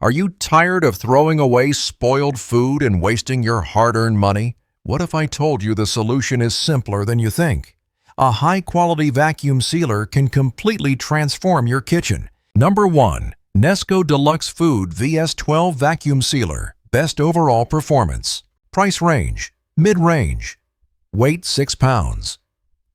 Are you tired of throwing away spoiled food and wasting your hard-earned money? What if I told you the solution is simpler than you think? A high-quality vacuum sealer can completely transform your kitchen. Number 1. Nesco Deluxe Food VS12 Vacuum Sealer. Best overall performance. Price range: mid-range. Weight 6 pounds.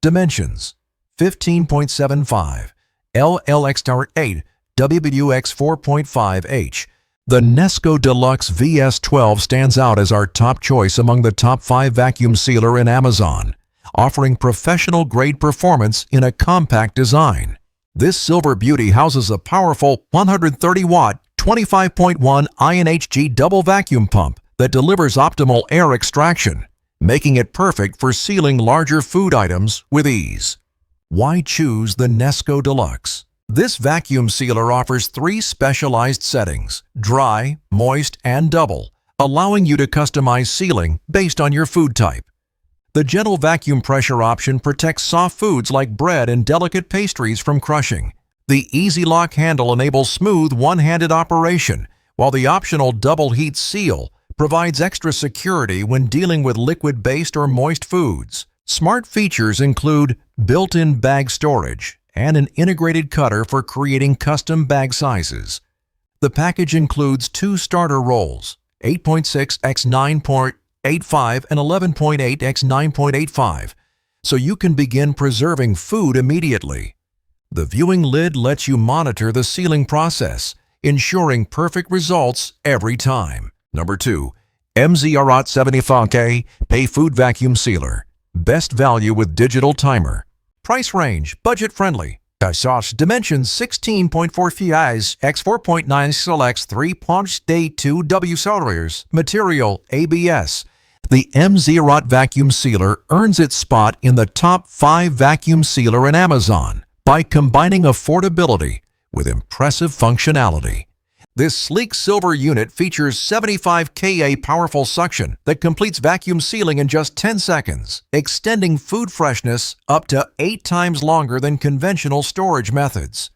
Dimensions: 15.75 LLX8 WX 4.5H. The Nesco Deluxe VS12 stands out as our top choice among the top 5 vacuum sealer in Amazon, offering professional-grade performance in a compact design. This silver beauty houses a powerful 130-watt, 25.1 INHG double vacuum pump that delivers optimal air extraction, making it perfect for sealing larger food items with ease. Why choose the Nesco Deluxe? This vacuum sealer offers 3 specialized settings: dry, moist, and double, allowing you to customize sealing based on your food type. The gentle vacuum pressure option protects soft foods like bread and delicate pastries from crushing. The Easy Lock handle enables smooth one-handed operation, while the optional double heat seal provides extra security when dealing with liquid-based or moist foods. Smart features include built-in bag storage and an integrated cutter for creating custom bag sizes. The package includes 2 starter rolls, 8.6 x 9.85 and 11.8 x 9.85, so you can begin preserving food immediately. The viewing lid lets you monitor the sealing process, ensuring perfect results every time. Number 2. MZROT 75K Pay Food Vacuum Sealer. Best value with digital timer. Price range: budget-friendly. Dimensions: 16.4 x 4.9 selects 3.2 W centimeters. Material: ABS. The MZROT vacuum sealer earns its spot in the top 5 vacuum sealer in Amazon by combining affordability with impressive functionality. This sleek silver unit features 75 kA powerful suction that completes vacuum sealing in just 10 seconds, extending food freshness up to 8 times longer than conventional storage methods.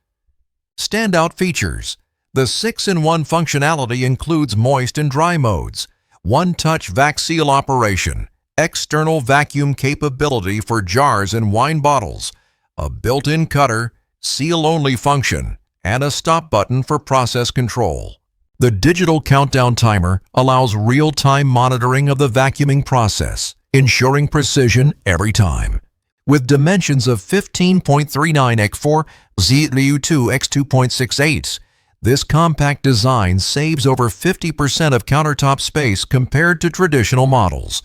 Standout features: the 6-in-1 functionality includes moist and dry modes, one-touch vac seal operation, external vacuum capability for jars and wine bottles, a built-in cutter, seal-only function, and a stop button for process control. The digital countdown timer allows real-time monitoring of the vacuuming process, ensuring precision every time. With dimensions of 15.39 x 4 ZU2 x 2.68, this compact design saves over 50% of countertop space compared to traditional models.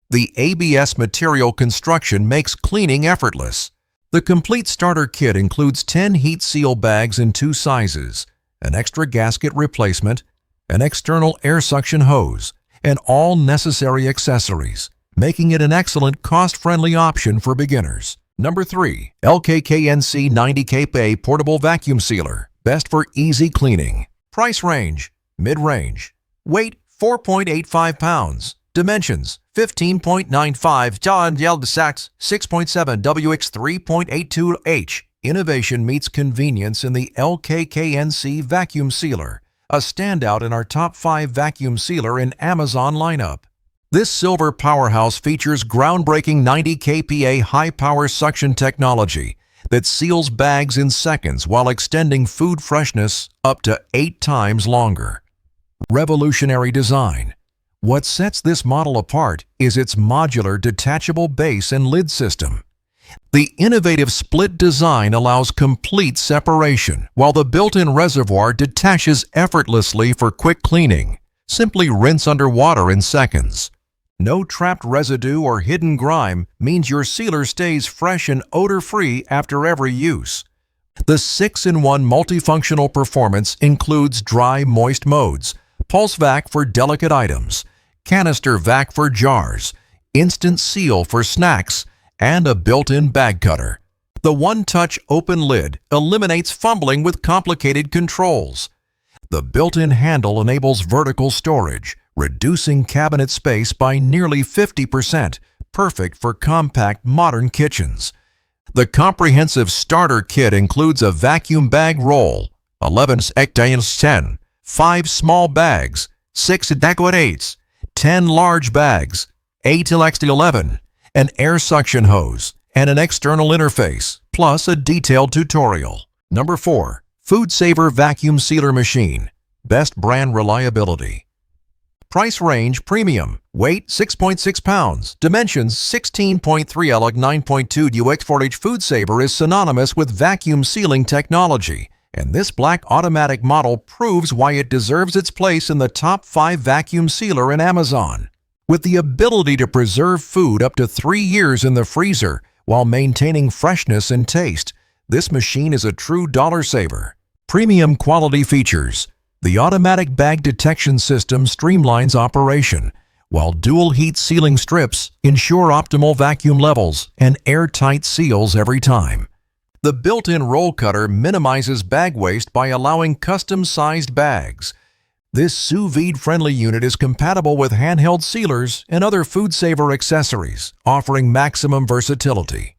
The ABS material construction makes cleaning effortless. The complete starter kit includes 10 heat seal bags in 2 sizes, an extra gasket replacement, an external air suction hose, and all necessary accessories, making it an excellent cost-friendly option for beginners. Number 3. LKKNC 90kPa Portable Vacuum Sealer. Best for easy cleaning. Price range: mid-range. Weight: 4.85 pounds. Dimensions: 15.95 John Yeld Sachs 6.7 WX 3.82H. Innovation meets convenience in the LKKNC vacuum sealer, a standout in our top 5 vacuum sealer in Amazon lineup. This silver powerhouse features groundbreaking 90 kPa high-power suction technology that seals bags in seconds while extending food freshness up to 8 times longer. Revolutionary design. What sets this model apart is its modular detachable base and lid system. The innovative split design allows complete separation, while the built-in reservoir detaches effortlessly for quick cleaning. Simply rinse under water in seconds. No trapped residue or hidden grime means your sealer stays fresh and odor-free after every use. The 6-in-1 multifunctional performance includes dry, moist modes, pulse vac for delicate items, canister vac for jars, instant seal for snacks, and a built-in bag cutter. The one-touch open lid eliminates fumbling with complicated controls. The built-in handle enables vertical storage, reducing cabinet space by nearly 50%, perfect for compact modern kitchens. The comprehensive starter kit includes a vacuum bag roll, 11 x 10, 5 small bags, 6 adequate 8s, 10 large bags, 8x11, an air suction hose, and an external interface, plus a detailed tutorial. Number 4. FoodSaver Vacuum Sealer Machine. Best brand reliability. Price range premium. Weight 6.6 pounds. Dimensions 16.3 L 9.2 UX 4H FoodSaver is synonymous with vacuum sealing technology, and this black automatic model proves why it deserves its place in the top 5 vacuum sealer in Amazon. With the ability to preserve food up to 3 years in the freezer while maintaining freshness and taste, this machine is a true dollar saver. Premium quality features. The automatic bag detection system streamlines operation, while dual heat sealing strips ensure optimal vacuum levels and airtight seals every time. The built-in roll cutter minimizes bag waste by allowing custom-sized bags. This sous vide-friendly unit is compatible with handheld sealers and other FoodSaver accessories, offering maximum versatility.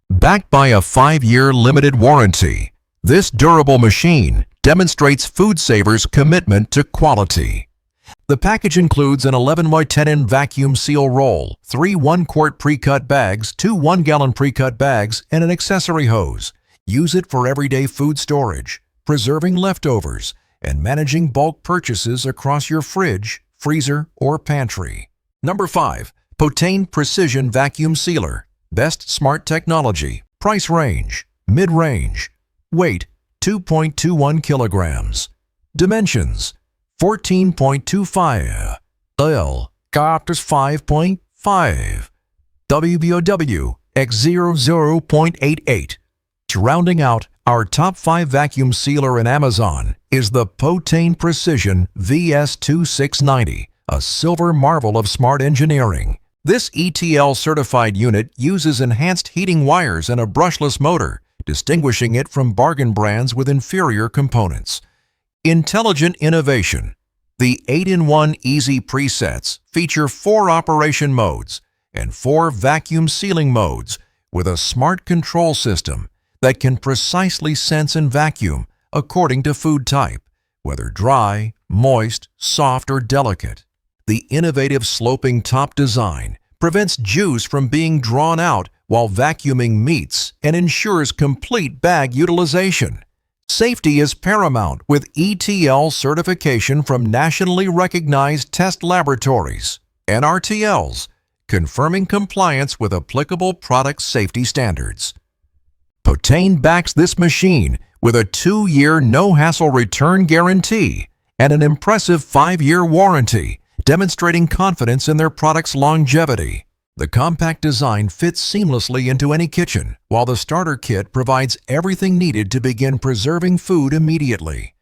Backed by a 5-year limited warranty, this durable machine demonstrates FoodSaver's commitment to quality. The package includes an 11x10 vacuum seal roll, 3 1-quart pre-cut bags, 2 1-gallon pre-cut bags, and an accessory hose. Use it for everyday food storage, preserving leftovers, and managing bulk purchases across your fridge, freezer, or pantry. Number 5. Potain Precision Vacuum Sealer. Best smart technology. Price range. Mid-range. Weight 2.21 kilograms. Dimensions 14.25 L Copters 5.5 WBOW x 00.88. Rounding out our top 5 vacuum sealer in Amazon is the Potain Precision VS2690, a silver marvel of smart engineering. This ETL certified unit uses enhanced heating wires and a brushless motor, distinguishing it from bargain brands with inferior components. Intelligent innovation. The 8-in-1 Easy presets feature 4 operation modes and 4 vacuum sealing modes with a smart control system that can precisely sense and vacuum according to food type, whether dry, moist, soft, or delicate. The innovative sloping top design prevents juice from being drawn out while vacuuming meats and ensures complete bag utilization. Safety is paramount with ETL certification from nationally recognized test laboratories, NRTLs, confirming compliance with applicable product safety standards. Potain backs this machine with a 2-year no-hassle return guarantee and an impressive 5-year warranty, demonstrating confidence in their product's longevity. The compact design fits seamlessly into any kitchen, while the starter kit provides everything needed to begin preserving food immediately.